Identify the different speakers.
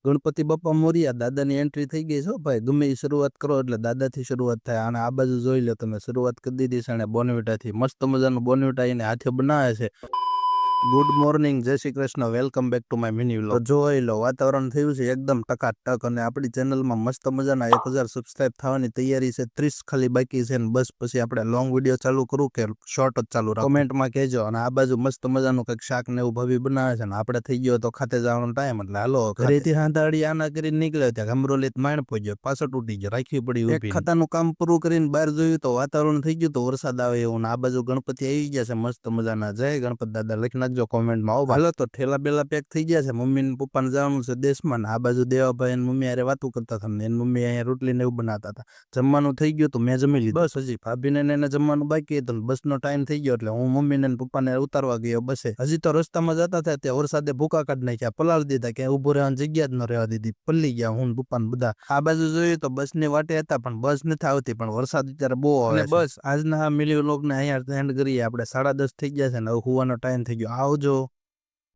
Speaker 1: ગણપતિ બાપા મોરિયા દાદાની એન્ટ્રી થઈ ગઈ છે હો ભાઈ. ગમે એ શરૂઆત કરો એટલે દાદાથી શરૂઆત થાય. અને આ બાજુ જોઈ લો તમે, શરૂઆત કરી દીધી છે અને બોનવિટાથી. મસ્ત મજાનું બોનવિટા એને હાથે બનાવે છે. ગુડ મોર્નિંગ, જય Shri Krishna, welcome back to my mini vlog. તો જોઈ લો, વાતાવરણ થયું છે એકદમ ટકાટક અને આપણી ચેનલમાં મસ્ત મજાના 1000 સબસ્ક્રાઇબ થવાની તૈયારી છે. 30 ખાલી બાકી છે ને બસ પછી આપણે લોંગ વિડીયો ચાલુ કરું કે શોર્ટ જ ચાલુ રાખો, કોમેન્ટમાં કહેજો. અને આ બાજુ મસ્ત મજાનું કંઈક શાક ને એવું ભાભી બનાવે છે ને આપણે થઈ ગયો તો ખાતે જવાનો ટાઈમ, એટલે હાલો ઘરેથી હાંધાડી આના કરીને નીકળ્યો ત્યાં ગમરોલીત માણ પહોંચ્યો, પાછો તૂટી ગયો, રાખવી પડી ઊભી. ખાતાનું કામ પૂરું કરીને બહાર જોયું તો વાતાવરણ થઈ ગયું તો વરસાદ આવે એવું. ને આ બાજુ ગણપતિ આવી ગયા છે મસ્ત મજાના. જય ગણપત દાદા લખી નાખજો કોમેન્ટમાં. આવો હાલો તો ઠેલા બેલા પેક થઈ ગયા છે. મમ્મી ને પપ્પા ને જવાનું છે દેશમાં. ને આ બાજુ દેવાભાઈ ને મમ્મી હારે વાતું કરતા હતા ને એની મમ્મી અહીંયા રોટલી ને એવું બનાવતા હતા. જમવાનું થઈ ગયું તો મેં જમી લીધું. બસ હજી ભાભીને એને જમવાનું બાકી હતું. બસનો ટાઈમ થઈ ગયો એટલે હું મમ્મીને ને પપ્પાને ઉતારવા ગયો બસે. હજી તો રસ્તામાં જતા હતા ત્યાં વરસાદે ભૂકા કાઢી નાખ્યા, પલાળી દીધા, ક્યાંય ઉભો રહેવાની જગ્યા જ ન રહેવા દીધી. પલ્લી ગયા હું પપ્પા ને બધા. આ બાજુ જોયું તો બસ ની વાટે હતા પણ બસ નથી આવતી, પણ વરસાદ અત્યારે બહુ આવે છે. બસ આજના મિલી વ્લોગને અહીંયા એન્ડ કરીએ આપણે. 10:30 થઈ ગયા છે ને હવે હુવાનો ટાઈમ થઈ ગયો. આવજો.